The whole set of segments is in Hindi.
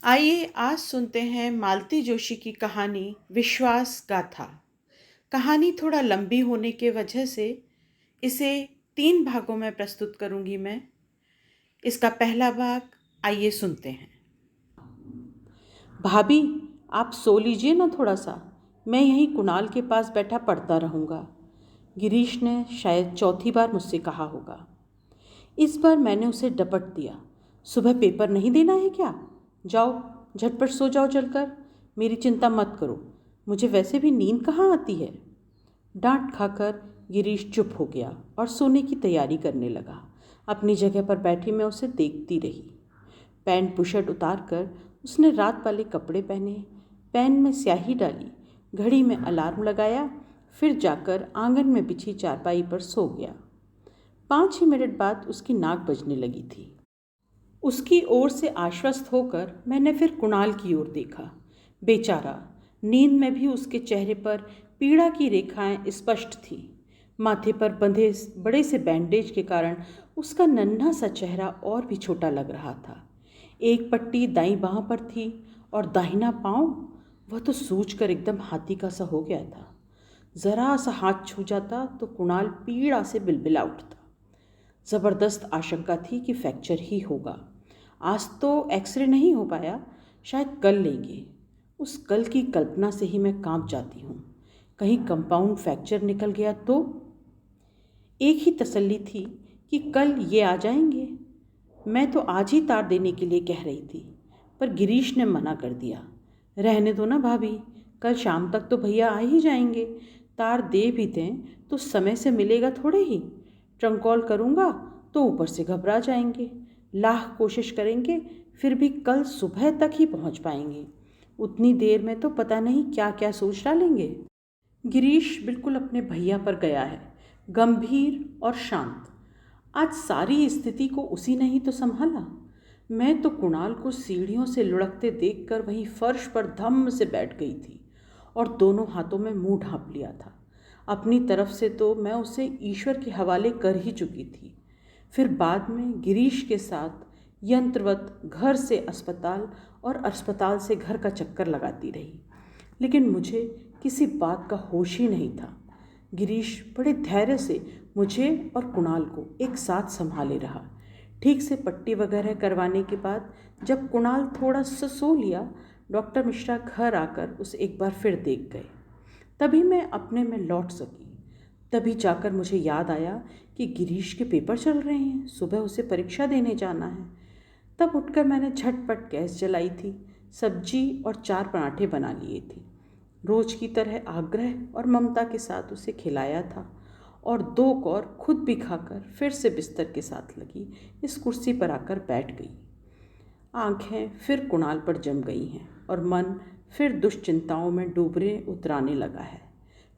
आइए आज सुनते हैं मालती जोशी की कहानी विश्वास गाथा। कहानी थोड़ा लंबी होने के वजह से इसे 3 भागों में प्रस्तुत करूंगी मैं। इसका पहला भाग आइए सुनते हैं। भाभी, आप सो लीजिए ना थोड़ा सा। मैं यहीं कुणाल के पास बैठा पढ़ता रहूँगा। गिरीश ने शायद चौथी बार मुझसे कहा होगा। इस बार मैंने उसे डपट दिया। सुबह पेपर नहीं देना है क्या? जाओ, झटपट सो जाओ चलकर। मेरी चिंता मत करो, मुझे वैसे भी नींद कहाँ आती है। डांट खाकर गिरीश चुप हो गया और सोने की तैयारी करने लगा। अपनी जगह पर बैठी मैं उसे देखती रही। पैंट बुशर्ट उतार कर उसने रात वाले कपड़े पहने, पेन में स्याही डाली, घड़ी में अलार्म लगाया, फिर जाकर आंगन में बिछी चारपाई पर सो गया। 5 ही मिनट बाद उसकी नाक बजने लगी थी। उसकी ओर से आश्वस्त होकर मैंने फिर कुणाल की ओर देखा। बेचारा, नींद में भी उसके चेहरे पर पीड़ा की रेखाएं स्पष्ट थीं। माथे पर बंधे बड़े से बैंडेज के कारण उसका नन्हा सा चेहरा और भी छोटा लग रहा था। एक पट्टी दाईं बांह पर थी और दाहिना पांव, वह तो सूज कर एकदम हाथी का सा हो गया था। जरा सा हाथ छू जाता तो कुणाल पीड़ा से बिलबिला उठता। ज़बरदस्त आशंका थी कि फ्रैक्चर ही होगा। आज तो एक्सरे नहीं हो पाया, शायद कल लेंगे। उस कल की कल्पना से ही मैं कांप जाती हूँ। कहीं कंपाउंड फ्रैक्चर निकल गया तो? एक ही तसल्ली थी कि कल ये आ जाएंगे। मैं तो आज ही तार देने के लिए कह रही थी, पर गिरीश ने मना कर दिया। रहने दो ना भाभी, कल शाम तक तो भैया आ ही जाएंगे। तार दे भी दें तो समय से मिलेगा थोड़े ही। ट्रंक कॉल करूँगा तो ऊपर से घबरा जाएंगे। लाख कोशिश करेंगे फिर भी कल सुबह तक ही पहुँच पाएंगे। उतनी देर में तो पता नहीं क्या क्या सोच डालेंगे। गिरीश बिल्कुल अपने भैया पर गया है, गंभीर और शांत। आज सारी स्थिति को उसी ने ही तो संभाला। मैं तो कुणाल को सीढ़ियों से लुढ़कते देखकर वहीं फर्श पर धम्म से बैठ गई थी और दोनों हाथों में मुंह ढांप लिया था। अपनी तरफ से तो मैं उसे ईश्वर के हवाले कर ही चुकी थी। फिर बाद में गिरीश के साथ यंत्रवत घर से अस्पताल और अस्पताल से घर का चक्कर लगाती रही, लेकिन मुझे किसी बात का होश ही नहीं था। गिरीश बड़े धैर्य से मुझे और कुणाल को एक साथ संभाले रहा। ठीक से पट्टी वगैरह करवाने के बाद जब कुणाल थोड़ा सा सो लिया, डॉक्टर मिश्रा घर आकर उसे एक बार फिर देख गए। तभी मैं अपने में लौट सकी। तभी जाकर मुझे याद आया कि गिरीश के पेपर चल रहे हैं, सुबह उसे परीक्षा देने जाना है। तब उठकर मैंने झटपट गैस जलाई थी, सब्जी और 4 पराठे बना लिए थे। रोज की तरह आग्रह और ममता के साथ उसे खिलाया था और 2 कौर खुद भी खाकर फिर से बिस्तर के साथ लगी इस कुर्सी पर आकर बैठ गई। आंखें फिर कुणाल पर जम गई हैं और मन फिर दुश्चिंताओं में डूबने उतराने लगा है।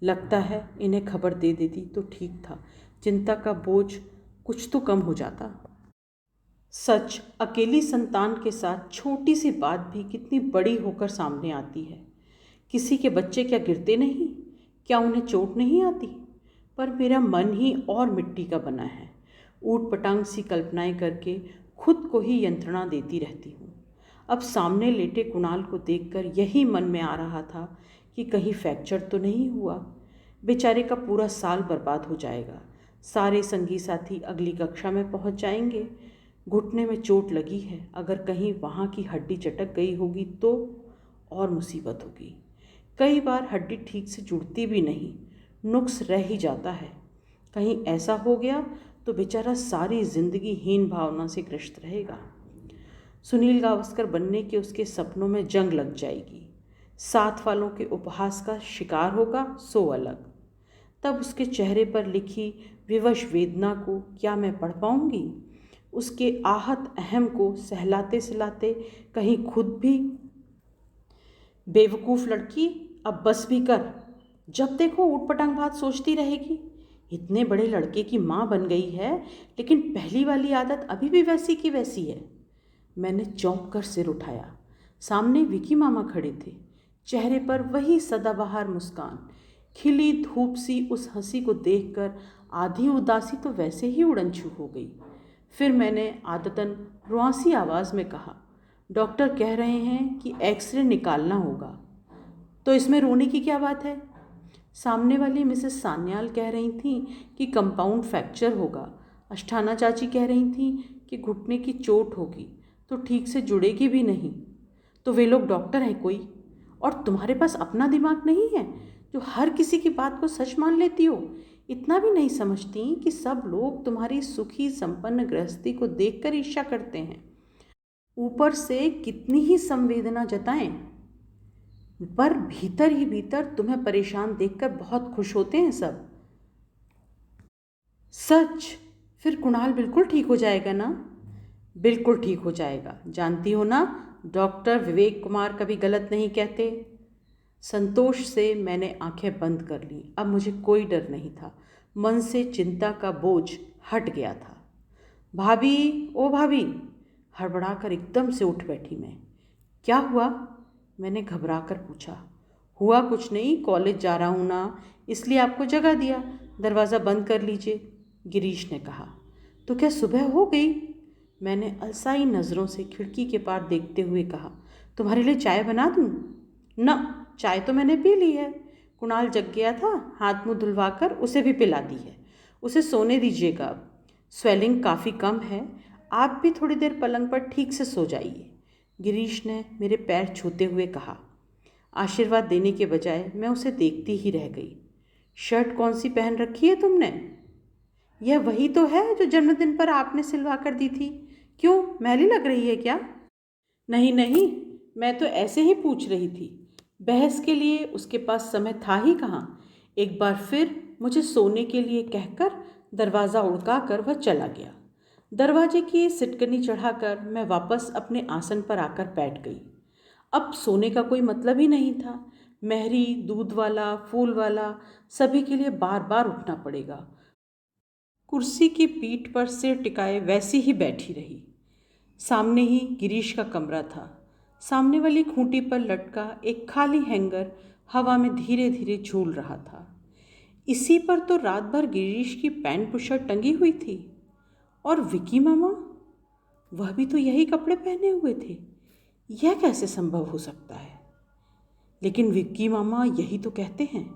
लगता है इन्हें खबर दे देती तो ठीक था, चिंता का बोझ कुछ तो कम हो जाता। सच, अकेली संतान के साथ छोटी सी बात भी कितनी बड़ी होकर सामने आती है। किसी के बच्चे क्या गिरते नहीं? क्या उन्हें चोट नहीं आती? पर मेरा मन ही और मिट्टी का बना है। ऊट पटांग सी कल्पनाएं करके खुद को ही यंत्रणा देती रहती हूँ। अब सामने लेटे कुणाल को देखकर यही मन में आ रहा था कि कहीं फ्रैक्चर तो नहीं हुआ। बेचारे का पूरा साल बर्बाद हो जाएगा। सारे संगी साथी अगली कक्षा में पहुँच जाएंगे। घुटने में चोट लगी है, अगर कहीं वहाँ की हड्डी चटक गई होगी तो और मुसीबत होगी। कई बार हड्डी ठीक से जुड़ती भी नहीं, नुक्स रह ही जाता है। कहीं ऐसा हो गया तो बेचारा सारी जिंदगी हीन भावना से ग्रस्त रहेगा। सुनील गावस्कर बनने के उसके सपनों में जंग लग जाएगी। साथ वालों के उपहास का शिकार होगा सो अलग। तब उसके चेहरे पर लिखी विवश वेदना को क्या मैं पढ़ पाऊंगी? उसके आहत अहम को सहलाते सहलाते कहीं खुद भी बेवकूफ़ लड़की, अब बस भी कर। जब देखो ऊटपटांग बात सोचती रहेगी। इतने बड़े लड़के की माँ बन गई है, लेकिन पहली वाली आदत अभी भी वैसी की वैसी है। मैंने चौंक कर सिर उठाया। सामने विकी मामा खड़े थे, चेहरे पर वही सदाबहार मुस्कान। खिली धूप सी उस हंसी को देखकर आधी उदासी तो वैसे ही उड़न छू हो गई। फिर मैंने आदतन रुआंसी आवाज़ में कहा, डॉक्टर कह रहे हैं कि एक्सरे निकालना होगा। तो इसमें रोने की क्या बात है? सामने वाली मिसेस सान्याल कह रही थी कि कंपाउंड फ्रैक्चर होगा। अष्टाना चाची कह रही थी कि घुटने की चोट होगी तो ठीक से जुड़ेगी भी नहीं। तो वे लोग डॉक्टर हैं कोई, और तुम्हारे पास अपना दिमाग नहीं है जो हर किसी की बात को सच मान लेती हो? इतना भी नहीं समझती कि सब लोग तुम्हारी सुखी संपन्न गृहस्थी को देखकर ईर्ष्या करते हैं, ऊपर से कितनी ही संवेदना जताएं, पर भीतर ही भीतर तुम्हें परेशान देखकर बहुत खुश होते हैं सब। सच? फिर कुणाल बिल्कुल ठीक हो जाएगा ना? बिल्कुल ठीक हो जाएगा, जानती हो ना, डॉक्टर विवेक कुमार कभी गलत नहीं कहते। संतोष से मैंने आंखें बंद कर लीं। अब मुझे कोई डर नहीं था। मन से चिंता का बोझ हट गया था। भाभी, ओ भाभी! हड़बड़ाकर एकदम से उठ बैठी मैं। क्या हुआ? मैंने घबरा कर पूछा। हुआ कुछ नहीं, कॉलेज जा रहा हूँ ना, इसलिए आपको जगा दिया। दरवाज़ा बंद कर लीजिए, गिरीश ने कहा। तो क्या सुबह हो गई? मैंने अलसाई नज़रों से खिड़की के पार देखते हुए कहा। तुम्हारे लिए चाय बना दूँ? न, चाय तो मैंने पी ली है। कुणाल जग गया था, हाथ मुंह धुलवाकर उसे भी पिला दी है। उसे सोने दीजिएगा अब। स्वेलिंग काफ़ी कम है, आप भी थोड़ी देर पलंग पर ठीक से सो जाइए, गिरीश ने मेरे पैर छूते हुए कहा। आशीर्वाद देने के बजाय मैं उसे देखती ही रह गई। शर्ट कौन सी पहन रखी है तुमने? यह वही तो है जो जन्मदिन पर आपने सिलवा कर दी थी। क्यों, मैली लग रही है क्या? नहीं नहीं, मैं तो ऐसे ही पूछ रही थी। बहस के लिए उसके पास समय था ही कहाँ। एक बार फिर मुझे सोने के लिए कहकर दरवाज़ा उड़काकर वह चला गया। दरवाजे की सिटकनी चढ़ाकर मैं वापस अपने आसन पर आकर बैठ गई। अब सोने का कोई मतलब ही नहीं था। मेहरी, दूध वाला, फूल वाला, सभी के लिए बार बार उठना पड़ेगा। कुर्सी की पीठ पर सिर टिकाए वैसी ही बैठी रही। सामने ही गिरीश का कमरा था। सामने वाली खूंटी पर लटका एक खाली हैंगर हवा में धीरे धीरे झूल रहा था। इसी पर तो रात भर गिरीश की पैंट बुशर्ट टंगी हुई थी। और विकी मामा, वह भी तो यही कपड़े पहने हुए थे। यह कैसे संभव हो सकता है? लेकिन विक्की मामा यही तो कहते हैं,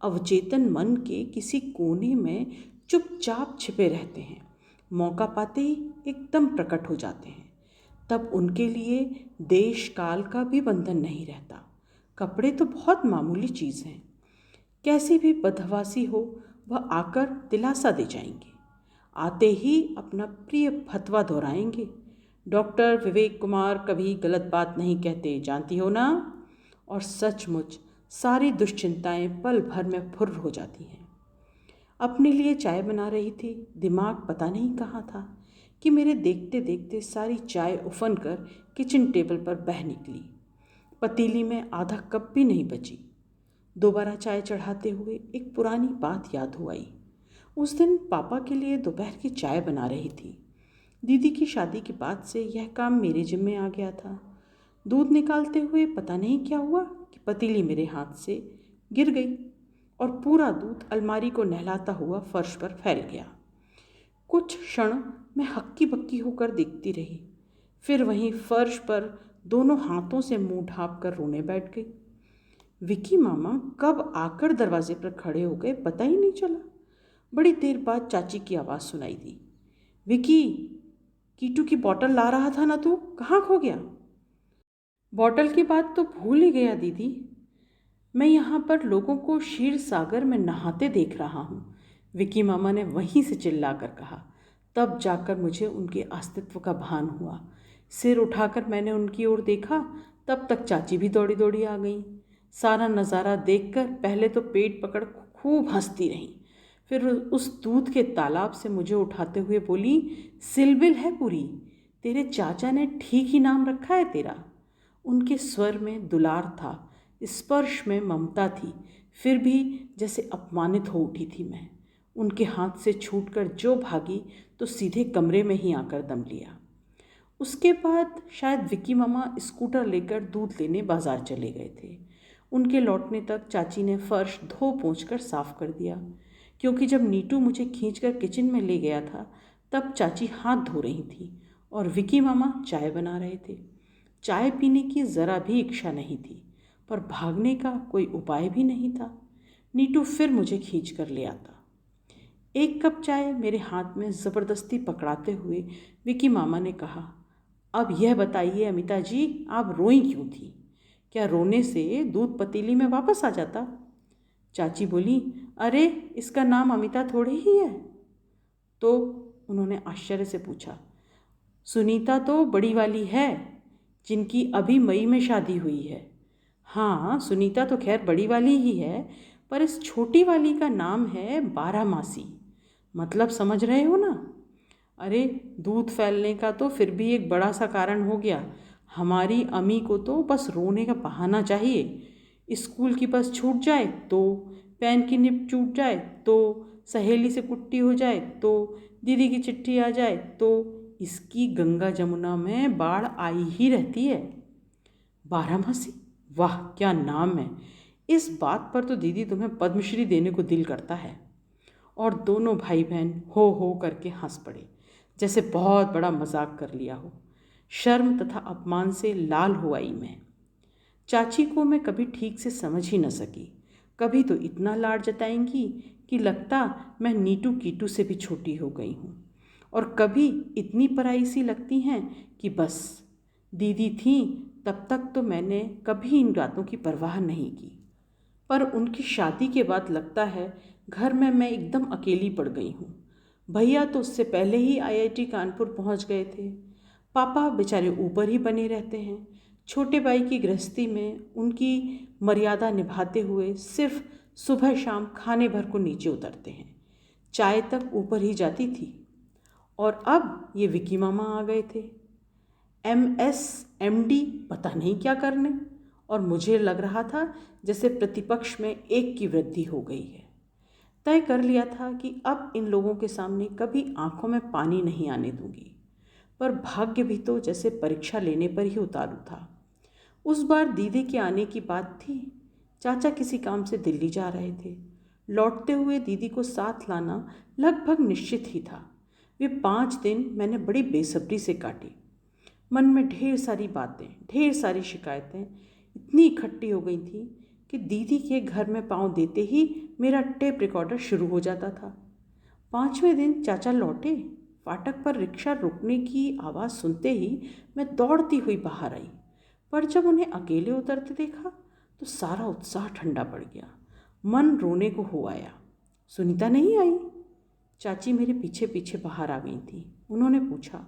अवचेतन मन के किसी कोने में चुपचाप छिपे रहते हैं, मौका पाते ही एकदम प्रकट हो जाते हैं। तब उनके लिए देश काल का भी बंधन नहीं रहता। कपड़े तो बहुत मामूली चीज़ हैं, कैसी भी बदहवासी हो वह आकर दिलासा दे जाएंगे। आते ही अपना प्रिय फतवा दोहराएंगे। डॉक्टर विवेक कुमार कभी गलत बात नहीं कहते, जानती हो ना? और सचमुच सारी दुश्चिंताएं पल भर में फुर्र हो जाती हैं। अपने लिए चाय बना रही थी, दिमाग पता नहीं कहाँ था कि मेरे देखते देखते सारी चाय उफन कर किचन टेबल पर बह निकली। पतीली में आधा कप भी नहीं बची। दोबारा चाय चढ़ाते हुए एक पुरानी बात याद हो आई। उस दिन पापा के लिए दोपहर की चाय बना रही थी। दीदी की शादी के बाद से यह काम मेरे जिम्मे आ गया था। दूध निकालते हुए पता नहीं क्या हुआ कि पतीली मेरे हाथ से गिर गई और पूरा दूध अलमारी को नहलाता हुआ फर्श पर फैल गया। कुछ क्षण मैं हक्की बक्की होकर देखती रही, फिर वहीं फर्श पर दोनों हाथों से मुंह ढाँप कर रोने बैठ गई। विकी मामा कब आकर दरवाजे पर खड़े हो गए पता ही नहीं चला। बड़ी देर बाद चाची की आवाज़ सुनाई दी। विकी, कीटू की बोतल ला रहा था ना तू, कहाँ खो गया? बॉटल की बात तो भूल ही गया दीदी। मैं यहाँ पर लोगों को क्षीर सागर में नहाते देख रहा हूँ, विकी मामा ने वहीं से चिल्लाकर कहा। तब जाकर मुझे उनके अस्तित्व का भान हुआ। सिर उठाकर मैंने उनकी ओर देखा, तब तक चाची भी दौड़ी दौड़ी आ गई। सारा नज़ारा देखकर पहले तो पेट पकड़ खूब हंसती रही, फिर उस दूध के तालाब से मुझे उठाते हुए बोली, सिलबिल है पूरी, तेरे चाचा ने ठीक ही नाम रखा है तेरा। उनके स्वर में दुलार था, स्पर्श में ममता थी, फिर भी जैसे अपमानित हो उठी थी मैं। उनके हाथ से छूटकर जो भागी तो सीधे कमरे में ही आकर दम लिया। उसके बाद शायद विकी मामा स्कूटर लेकर दूध लेने बाजार चले गए थे। उनके लौटने तक चाची ने फर्श धो पोंछ कर साफ कर दिया, क्योंकि जब नीटू मुझे खींचकर किचन में ले गया था तब चाची हाथ धो रही थी और विकी मामा चाय बना रहे थे। चाय पीने की ज़रा भी इच्छा नहीं थी, पर भागने का कोई उपाय भी नहीं था। नीटू फिर मुझे खींच कर ले आता। एक कप चाय मेरे हाथ में ज़बरदस्ती पकड़ाते हुए विकी मामा ने कहा, अब यह बताइए अमिता जी, आप रोई क्यों थी? क्या रोने से दूध पतीली में वापस आ जाता? चाची बोली, अरे इसका नाम अमिता थोड़ी ही है। तो उन्होंने आश्चर्य से पूछा, सुनीता तो बड़ी वाली है, जिनकी अभी मई में शादी हुई है। हाँ, सुनीता तो खैर बड़ी वाली ही है, पर इस छोटी वाली का नाम है बारहमासी। मतलब समझ रहे हो ना? अरे दूध फैलने का तो फिर भी एक बड़ा सा कारण हो गया। हमारी अम्मी को तो बस रोने का बहाना चाहिए। स्कूल की बस छूट जाए तो, पेन की निब छूट जाए तो, सहेली से कुट्टी हो जाए तो, दीदी की चिट्ठी आ जाए तो, इसकी गंगा जमुना में बाढ़ आई ही रहती है। बारहमासी, वाह क्या नाम है! इस बात पर तो दीदी तुम्हें पद्मश्री देने को दिल करता है। और दोनों भाई बहन हो करके हंस पड़े, जैसे बहुत बड़ा मजाक कर लिया हो। शर्म तथा अपमान से लाल हो आई मैं। चाची को मैं कभी ठीक से समझ ही न सकी। कभी तो इतना लाड जताएंगी कि लगता मैं नीटू कीटू से भी छोटी हो गई हूँ, और कभी इतनी पराई सी लगती हैं कि बस। दीदी थी तब तक तो मैंने कभी इन बातों की परवाह नहीं की, पर उनकी शादी के बाद लगता है घर में मैं एकदम अकेली पड़ गई हूँ। भैया तो उससे पहले ही आईआईटी कानपुर पहुँच गए थे। पापा बेचारे ऊपर ही बने रहते हैं। छोटे भाई की गृहस्थी में उनकी मर्यादा निभाते हुए सिर्फ सुबह शाम खाने भर को नीचे उतरते हैं। चाय तक ऊपर ही जाती थी। और अब ये विकी मामा आ गए थे, MS MD पता नहीं क्या करने, और मुझे लग रहा था जैसे प्रतिपक्ष में एक की वृद्धि हो गई है। तय कर लिया था कि अब इन लोगों के सामने कभी आंखों में पानी नहीं आने दूंगी, पर भाग्य भी तो जैसे परीक्षा लेने पर ही उतारू था। उस बार दीदी के आने की बात थी। चाचा किसी काम से दिल्ली जा रहे थे। लौटते हुए दीदी को साथ लाना लगभग निश्चित ही था। वे 5 दिन मैंने बड़ी बेसब्री से काटी। मन में ढेर सारी बातें, ढेर सारी शिकायतें इतनी इकट्ठी हो गई थी कि दीदी के घर में पाँव देते ही मेरा टेप रिकॉर्डर शुरू हो जाता था। 5वें दिन चाचा लौटे। फाटक पर रिक्शा रुकने की आवाज़ सुनते ही मैं दौड़ती हुई बाहर आई, पर जब उन्हें अकेले उतरते देखा तो सारा उत्साह ठंडा पड़ गया। मन रोने को हो आया। सुनीता नहीं आई। चाची मेरे पीछे पीछे बाहर आ गई थी। उन्होंने पूछा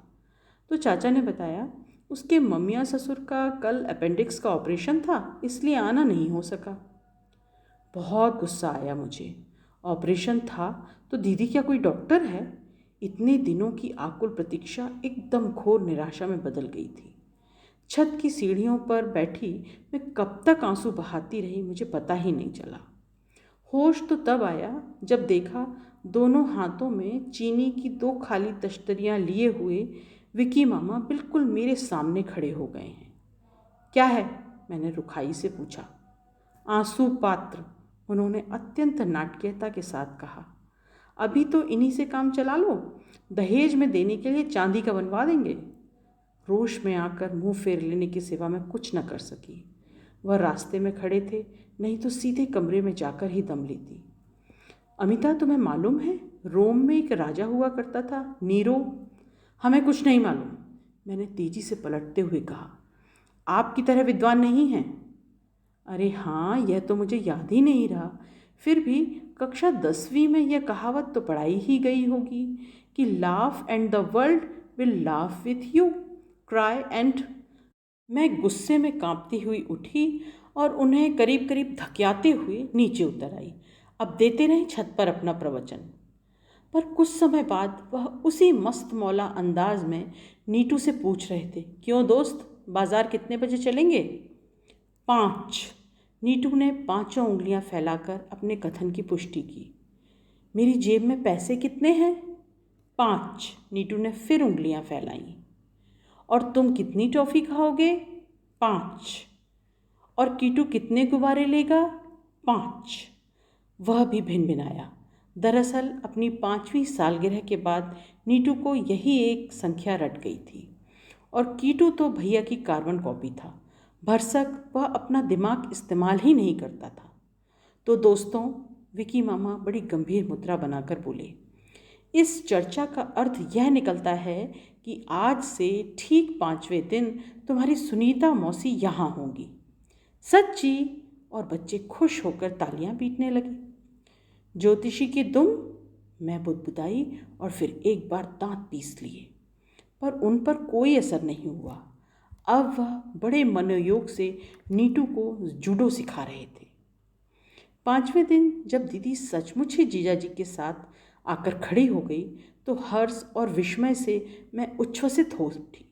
तो चाचा ने बताया उसके मम्मियाँ ससुर का कल अपेंडिक्स का ऑपरेशन था, इसलिए आना नहीं हो सका। बहुत गुस्सा आया मुझे। ऑपरेशन था तो दीदी क्या कोई डॉक्टर है? इतने दिनों की आकुल प्रतीक्षा एकदम घोर निराशा में बदल गई थी। छत की सीढ़ियों पर बैठी मैं कब तक आंसू बहाती रही मुझे पता ही नहीं चला। होश तो तब आया जब देखा दोनों हाथों में चीनी की 2 खाली तश्तरियाँ लिए हुए विकी मामा बिल्कुल मेरे सामने खड़े हो गए हैं। क्या है? मैंने रुखाई से पूछा। आंसू पात्र, उन्होंने अत्यंत नाटकीयता के साथ कहा। अभी तो इन्हीं से काम चला लो, दहेज में देने के लिए चांदी का बनवा देंगे। रोष में आकर मुंह फेर लेने के सिवा मैं कुछ न कर सकी। वह रास्ते में खड़े थे, नहीं तो सीधे कमरे में जाकर ही दम लेती। अमिता, तुम्हें मालूम है रोम में एक राजा हुआ करता था, नीरो? हमें कुछ नहीं मालूम, मैंने तेजी से पलटते हुए कहा। आपकी तरह विद्वान नहीं हैं। अरे हाँ, यह तो मुझे याद ही नहीं रहा। फिर भी कक्षा 10वीं में यह कहावत तो पढ़ाई ही गई होगी कि laugh and the world will laugh with you, cry and. मैं गुस्से में कांपती हुई उठी और उन्हें करीब करीब धकियाते हुए नीचे उतर आई। अब देते रहें छत पर अपना प्रवचन। पर कुछ समय बाद वह उसी मस्त मौला अंदाज में नीटू से पूछ रहे थे, क्यों दोस्त, बाजार कितने बजे चलेंगे? 5। नीटू ने 5 उंगलियां फैलाकर अपने कथन की पुष्टि की। मेरी जेब में पैसे कितने हैं? 5। नीटू ने फिर उंगलियां फैलाईं। और तुम कितनी टॉफ़ी खाओगे? 5। और कीटू कितने गुब्बारे लेगा? 5। वह भी भिनभिनाया। दरअसल अपनी 5वीं सालगिरह के बाद नीटू को यही एक संख्या रट गई थी। और कीटू तो भैया की कार्बन कॉपी था। भरसक वह अपना दिमाग इस्तेमाल ही नहीं करता था। तो दोस्तों, विकी मामा बड़ी गंभीर मुद्रा बनाकर बोले, इस चर्चा का अर्थ यह निकलता है कि आज से ठीक 5वें दिन तुम्हारी सुनीता मौसी यहाँ होंगी। सच्ची? और बच्चे खुश होकर तालियां पीटने लगे। ज्योतिषी की दुम? मैं बुदबुदाई और फिर एक बार दांत पीस लिए, पर उन पर कोई असर नहीं हुआ। अब वह बड़े मनोयोग से नीटू को जूडो सिखा रहे थे। 5वें दिन जब दीदी सचमुच ही जीजाजी के साथ आकर खड़ी हो गई तो हर्ष और विस्मय से मैं उच्छ्वसित हो उठी।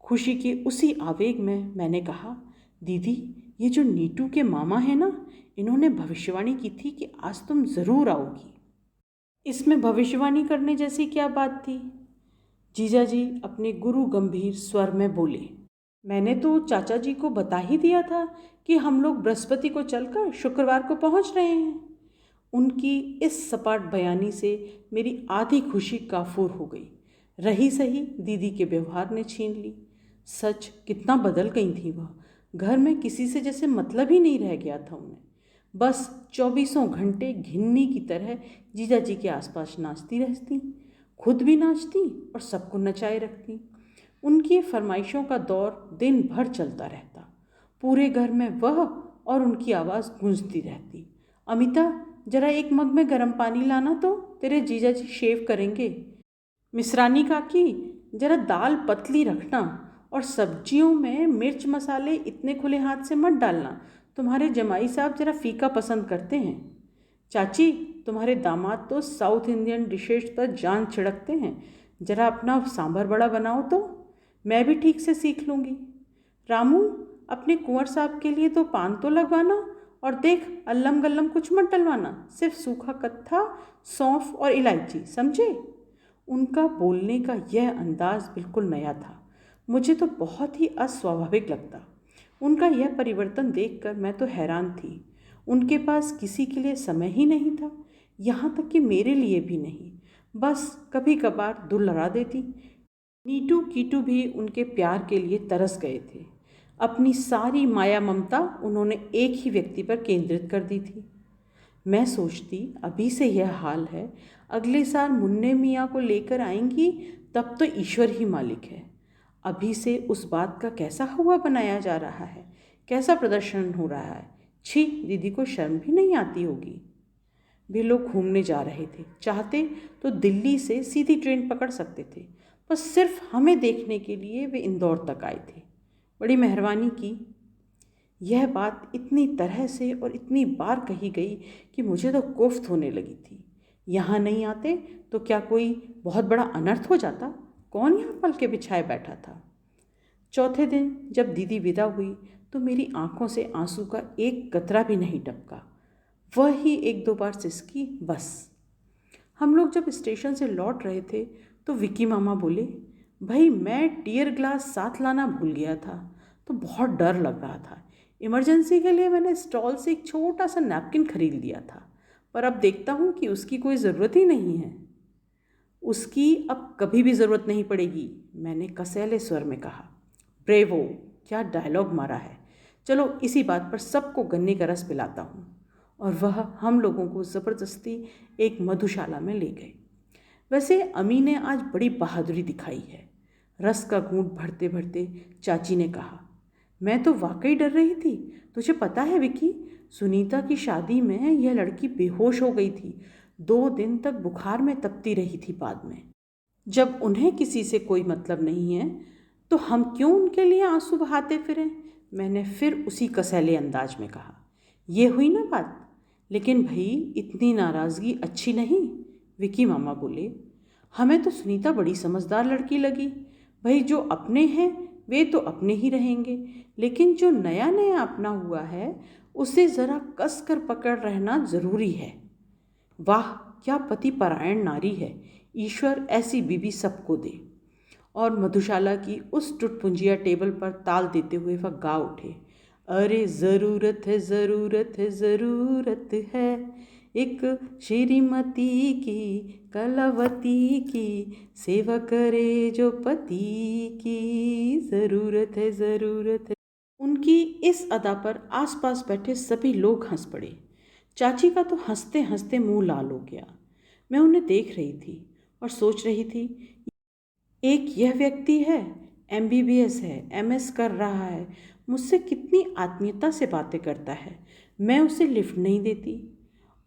खुशी के उसी आवेग में मैंने कहा, दीदी, ये जो नीटू के मामा हैं ना, इन्होंने भविष्यवाणी की थी कि आज तुम ज़रूर आओगी। इसमें भविष्यवाणी करने जैसी क्या बात थी? जीजाजी अपने गुरु गंभीर स्वर में बोले, मैंने तो चाचा जी को बता ही दिया था कि हम लोग बृहस्पति को चलकर शुक्रवार को पहुंच रहे हैं। उनकी इस सपाट बयानी से मेरी आधी खुशी काफूर हो गई। रही सही दीदी के व्यवहार ने छीन ली। सच, कितना बदल गई थी वह। घर में किसी से जैसे मतलब ही नहीं रह गया था उन्हें। बस 24 घंटे घिन्नी की तरह जीजाजी के आसपास नाचती रहती, खुद भी नाचती और सबको नचाए रखती। उनकी फरमाइशों का दौर दिन भर चलता रहता। पूरे घर में वह और उनकी आवाज़ गूंजती रहती, अमिता, जरा एक मग में गर्म पानी लाना तो तेरे जीजाजी शेव करेंगे। मिश्रानी काकी, जरा दाल पतली रखना और सब्जियों में मिर्च मसाले इतने खुले हाथ से मत डालना, तुम्हारे जमाई साहब जरा फीका पसंद करते हैं। चाची, तुम्हारे दामाद तो साउथ इंडियन डिशेज पर जान छिड़कते हैं, जरा अपना सांभर बड़ा बनाओ तो मैं भी ठीक से सीख लूँगी। रामू, अपने कुंवर साहब के लिए तो पान तो लगवाना, और देख, अल्लम गल्लम कुछ मत डलवाना, सिर्फ सूखा कत्था, सौंफ और इलायची, समझे? उनका बोलने का यह अंदाज बिल्कुल नया था। मुझे तो बहुत ही अस्वाभाविक लगता। उनका यह परिवर्तन देखकर मैं तो हैरान थी। उनके पास किसी के लिए समय ही नहीं था, यहाँ तक कि मेरे लिए भी नहीं। बस कभी कभार दुलरा देती। नीटू कीटू भी उनके प्यार के लिए तरस गए थे। अपनी सारी माया ममता उन्होंने एक ही व्यक्ति पर केंद्रित कर दी थी। मैं सोचती, अभी से यह हाल है, अगले साल मुन्ने मियाँ को लेकर आएंगी तब तो ईश्वर ही मालिक है। अभी से उस बात का कैसा हुआ बनाया जा रहा है, कैसा प्रदर्शन हो रहा है। छी, दीदी को शर्म भी नहीं आती होगी। वे लोग घूमने जा रहे थे, चाहते तो दिल्ली से सीधी ट्रेन पकड़ सकते थे, बस सिर्फ हमें देखने के लिए वे इंदौर तक आए थे। बड़ी मेहरबानी की। यह बात इतनी तरह से और इतनी बार कही गई कि मुझे तो कोफ्त होने लगी थी। यहाँ नहीं आते तो क्या कोई बहुत बड़ा अनर्थ हो जाता? कौन यहाँ पल के बिछाए बैठा था? चौथे दिन जब दीदी विदा हुई तो मेरी आंखों से आंसू का एक कतरा भी नहीं टपका। वह ही 1-2 बार सिसकी, बस। हम लोग जब स्टेशन से लौट रहे थे तो विकी मामा बोले, भाई, मैं टीयर ग्लास साथ लाना भूल गया था, तो बहुत डर लग रहा था। इमरजेंसी के लिए मैंने स्टॉल से एक छोटा सा नैपकिन खरीद लिया था, पर अब देखता हूँ कि उसकी कोई ज़रूरत ही नहीं है। उसकी अब कभी भी ज़रूरत नहीं पड़ेगी, मैंने कसैले स्वर में कहा। ब्रेवो, क्या डायलॉग मारा है। चलो इसी बात पर सबको गन्ने का रस पिलाता हूँ। और वह हम लोगों को ज़बरदस्ती एक मधुशाला में ले गए। वैसे अमी ने आज बड़ी बहादुरी दिखाई है। रस का घूंट भरते भरते चाची ने कहा, मैं तो वाकई डर रही थी। तुझे पता है विकी, सुनीता की शादी में यह लड़की बेहोश हो गई थी। 2 दिन तक बुखार में तपती रही थी। बाद में जब उन्हें किसी से कोई मतलब नहीं है तो हम क्यों उनके लिए आंसू बहाते फिरें? मैंने फिर उसी कसैले अंदाज में कहा। ये हुई ना बात। लेकिन भाई, इतनी नाराज़गी अच्छी नहीं, विकी मामा बोले। हमें तो सुनीता बड़ी समझदार लड़की लगी। भाई, जो अपने हैं वे तो अपने ही रहेंगे, लेकिन जो नया नया अपना हुआ है उसे ज़रा कस कर पकड़ रहना ज़रूरी है। वाह, क्या पति परायण नारी है। ईश्वर ऐसी बीवी सबको दे। और मधुशाला की उस टुटपुंजिया टेबल पर ताल देते हुए वह गा उठे, अरे ज़रूरत है, ज़रूरत है, ज़रूरत है, एक श्रीमती की कलावती की सेवा करे जो पति की, ज़रूरत है ज़रूरत है। उनकी इस अदा पर आसपास बैठे सभी लोग हंस पड़े। चाची का तो हंसते हंसते मुंह लाल हो गया। मैं उन्हें देख रही थी और सोच रही थी, एक यह व्यक्ति है, एमबीबीएस है, एमएस कर रहा है, मुझसे कितनी आत्मीयता से बातें करता है, मैं उसे लिफ्ट नहीं देती।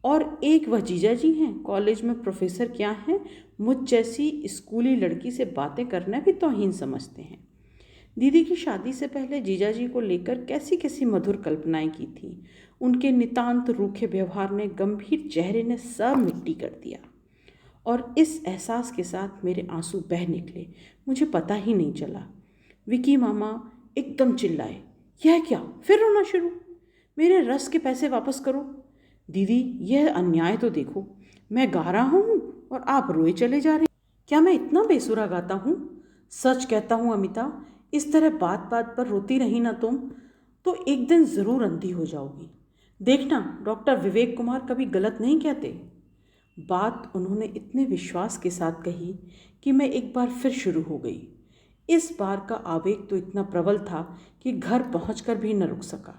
और एक वह जीजा जी हैं, कॉलेज में प्रोफेसर क्या हैं, मुझ जैसी स्कूली लड़की से बातें करना भी तौहीन समझते हैं। दीदी की शादी से पहले जीजा जी को लेकर कैसी कैसी मधुर कल्पनाएं की थी। उनके नितांत रूखे व्यवहार ने, गंभीर चेहरे ने सब मिट्टी कर दिया। और इस एहसास के साथ मेरे आंसू बह निकले, मुझे पता ही नहीं चला। विकी मामा एकदम चिल्लाए, यह क्या, फिर रोना शुरू, मेरे रस के पैसे वापस करो। दीदी, यह अन्याय तो देखो, मैं गा रहा हूँ और आप रोए चले जा रहे हैं। क्या मैं इतना बेसुरा गाता हूँ? सच कहता हूँ अमिता, इस तरह बात बात पर रोती रही ना तुम, तो एक दिन ज़रूर अंधी हो जाओगी। देखना, डॉक्टर विवेक कुमार कभी गलत नहीं कहते। बात उन्होंने इतने विश्वास के साथ कही कि मैं एक बार फिर शुरू हो गई। इस बार का आवेग तो इतना प्रबल था कि घर पहुंचकर भी न रुक सका।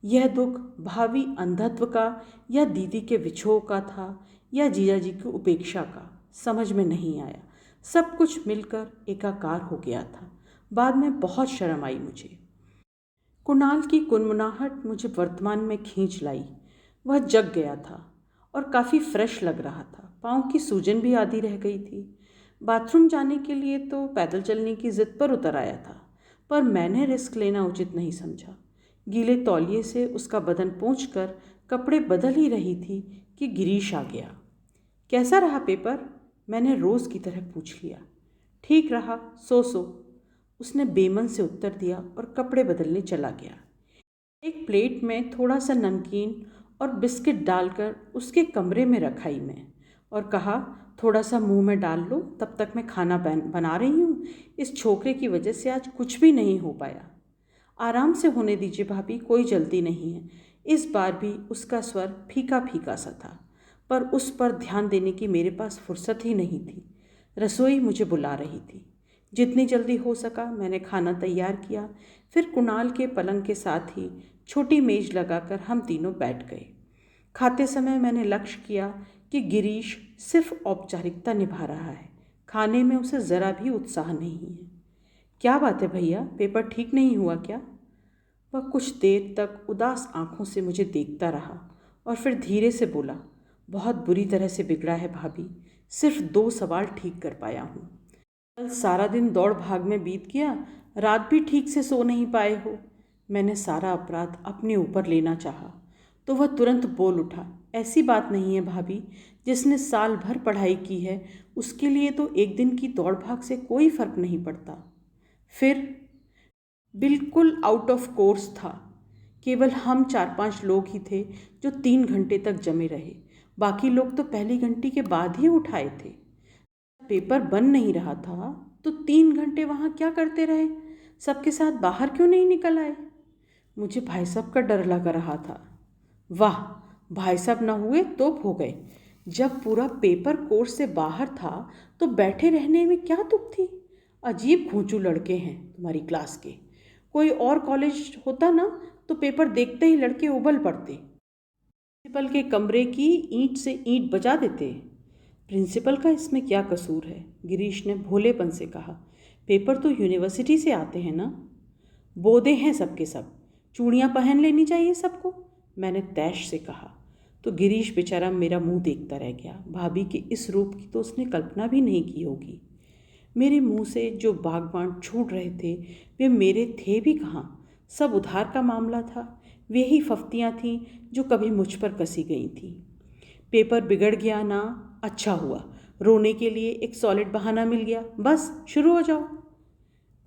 यह दुख भावी अंधत्व का या दीदी के विछोह का था या जीजा जी की उपेक्षा का, समझ में नहीं आया। सब कुछ मिलकर एकाकार हो गया था। बाद में बहुत शर्म आई मुझे। कुणाल की कुनमुनाहट मुझे वर्तमान में खींच लाई। वह जग गया था और काफ़ी फ्रेश लग रहा था। पाँव की सूजन भी आधी रह गई थी। बाथरूम जाने के लिए तो पैदल चलने की जिद पर उतर आया था, पर मैंने रिस्क लेना उचित नहीं समझा। गीले तौलिए से उसका बदन पोंछकर कपड़े बदल ही रही थी कि गिरीश आ गया। कैसा रहा पेपर? मैंने रोज़ की तरह पूछ लिया। ठीक रहा, सो उसने बेमन से उत्तर दिया और कपड़े बदलने चला गया। एक प्लेट में थोड़ा सा नमकीन और बिस्किट डालकर उसके कमरे में रखाई मैं और कहा, थोड़ा सा मुंह में डाल लो, तब तक मैं खाना बना रही हूँ। इस छोकरे की वजह से आज कुछ भी नहीं हो पाया। आराम से होने दीजिए भाभी, कोई जल्दी नहीं है। इस बार भी उसका स्वर फीका फीका सा था, पर उस पर ध्यान देने की मेरे पास फुर्सत ही नहीं थी। रसोई मुझे बुला रही थी। जितनी जल्दी हो सका मैंने खाना तैयार किया। फिर कुणाल के पलंग के साथ ही छोटी मेज लगाकर हम तीनों बैठ गए। खाते समय मैंने लक्ष्य किया कि गिरीश सिर्फ औपचारिकता निभा रहा है, खाने में उसे ज़रा भी उत्साह नहीं है। क्या बात है भैया, पेपर ठीक नहीं हुआ क्या? वह कुछ देर तक उदास आंखों से मुझे देखता रहा और फिर धीरे से बोला, बहुत बुरी तरह से बिगड़ा है भाभी, सिर्फ 2 सवाल ठीक कर पाया हूँ। कल सारा दिन दौड़ भाग में बीत गया, रात भी ठीक से सो नहीं पाए हो। मैंने सारा अपराध अपने ऊपर लेना चाहा तो वह तुरंत बोल उठा, ऐसी बात नहीं है भाभी, जिसने साल भर पढ़ाई की है उसके लिए तो एक दिन की दौड़ भाग से कोई फर्क नहीं पड़ता। फिर बिल्कुल आउट ऑफ कोर्स था। केवल हम 4-5 लोग ही थे जो 3 घंटे तक जमे रहे, बाकी लोग तो पहली घंटी के बाद ही उठाए थे। पेपर बन नहीं रहा था तो 3 घंटे वहाँ क्या करते रहे, सबके साथ बाहर क्यों नहीं निकल आए? मुझे भाई साहब का डर लग रहा था। वाह, भाई साहब न हुए तो हो गए। जब पूरा पेपर कोर्स से बाहर था तो बैठे रहने में क्या तुक थी? अजीब घोंचू लड़के हैं तुम्हारी क्लास के। कोई और कॉलेज होता ना तो पेपर देखते ही लड़के उबल पड़ते, प्रिंसिपल के कमरे की ईंट से ईंट बजा देते। प्रिंसिपल का इसमें क्या कसूर है? गिरीश ने भोलेपन से कहा, पेपर तो यूनिवर्सिटी से आते हैं ना, बोधे हैं सबके सब, चूड़ियाँ पहन लेनी चाहिए सबको, मैंने तैश से कहा। तो गिरीश बेचारा मेरा मुंह देखता रह गया। भाभी के इस रूप की तो उसने कल्पना भी नहीं की होगी। मेरे मुंह से जो बागबान छूट रहे थे वे मेरे थे भी कहाँ, सब उधार का मामला था। वे ही फफ्तियाँ थीं जो कभी मुझ पर कसी गई थीं। पेपर बिगड़ गया ना, अच्छा हुआ, रोने के लिए एक सॉलिड बहाना मिल गया, बस शुरू हो जाओ।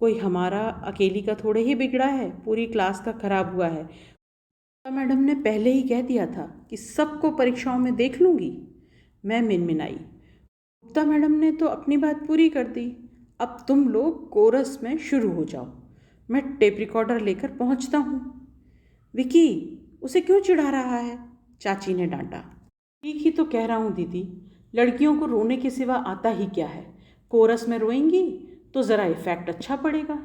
कोई हमारा अकेली का थोड़े ही बिगड़ा है, पूरी क्लास का खराब हुआ है। मैडम ने पहले ही कह दिया था कि सबको परीक्षाओं में देख लूँगी। मैं मिनमिनाई। गुप्ता मैडम ने तो अपनी बात पूरी कर दी, अब तुम लोग कोरस में शुरू हो जाओ, मैं टेप रिकॉर्डर लेकर पहुंचता हूँ। विकी, उसे क्यों चिढ़ा रहा है? चाची ने डांटा। ठीक ही तो कह रहा हूँ दीदी, लड़कियों को रोने के सिवा आता ही क्या है। कोरस में रोएंगी तो ज़रा इफ़ेक्ट अच्छा पड़ेगा।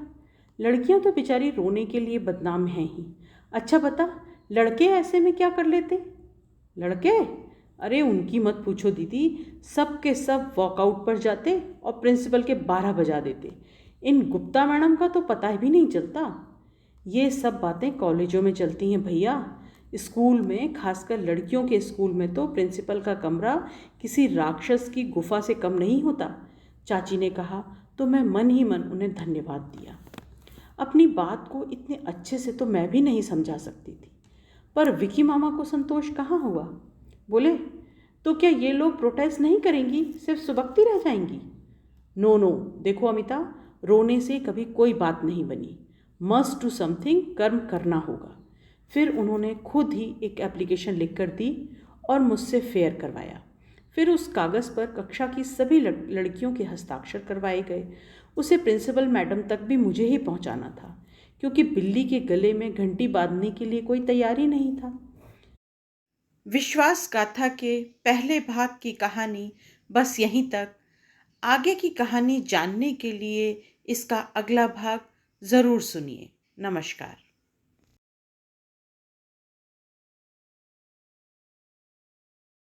लड़कियां तो बेचारी रोने के लिए बदनाम हैं ही। अच्छा बता, लड़के ऐसे में क्या कर लेते? लड़के? अरे उनकी मत पूछो दीदी, सब के सब वॉकआउट पर जाते और प्रिंसिपल के 12 बजा देते। इन गुप्ता मैडम का तो पता भी नहीं चलता। ये सब बातें कॉलेजों में चलती हैं भैया। स्कूल में, खासकर लड़कियों के स्कूल में तो प्रिंसिपल का कमरा किसी राक्षस की गुफा से कम नहीं होता। चाची ने कहा तो मैं मन ही मन उन्हें धन्यवाद दिया। अपनी बात को इतने अच्छे से तो मैं भी नहीं समझा सकती थी, पर विकी मामा को संतोष कहाँ हुआ। बोले, तो क्या ये लोग प्रोटेस्ट नहीं करेंगी, सिर्फ सुबकती रह जाएंगी? नो नो, देखो अमिता, रोने से कभी कोई बात नहीं बनी। मस्ट टू समथिंग, कर्म करना होगा। फिर उन्होंने खुद ही एक एप्लीकेशन लिख कर दी और मुझसे फेयर करवाया। फिर उस कागज़ पर कक्षा की सभी लड़कियों के हस्ताक्षर करवाए गए। उसे प्रिंसिपल मैडम तक भी मुझे ही पहुंचाना था, क्योंकि बिल्ली के गले में घंटी बांधने के लिए कोई तैयारी नहीं था। विश्वास गाथा के पहले भाग की कहानी बस यहीं तक। आगे की कहानी जानने के लिए इसका अगला भाग ज़रूर सुनिए। नमस्कार।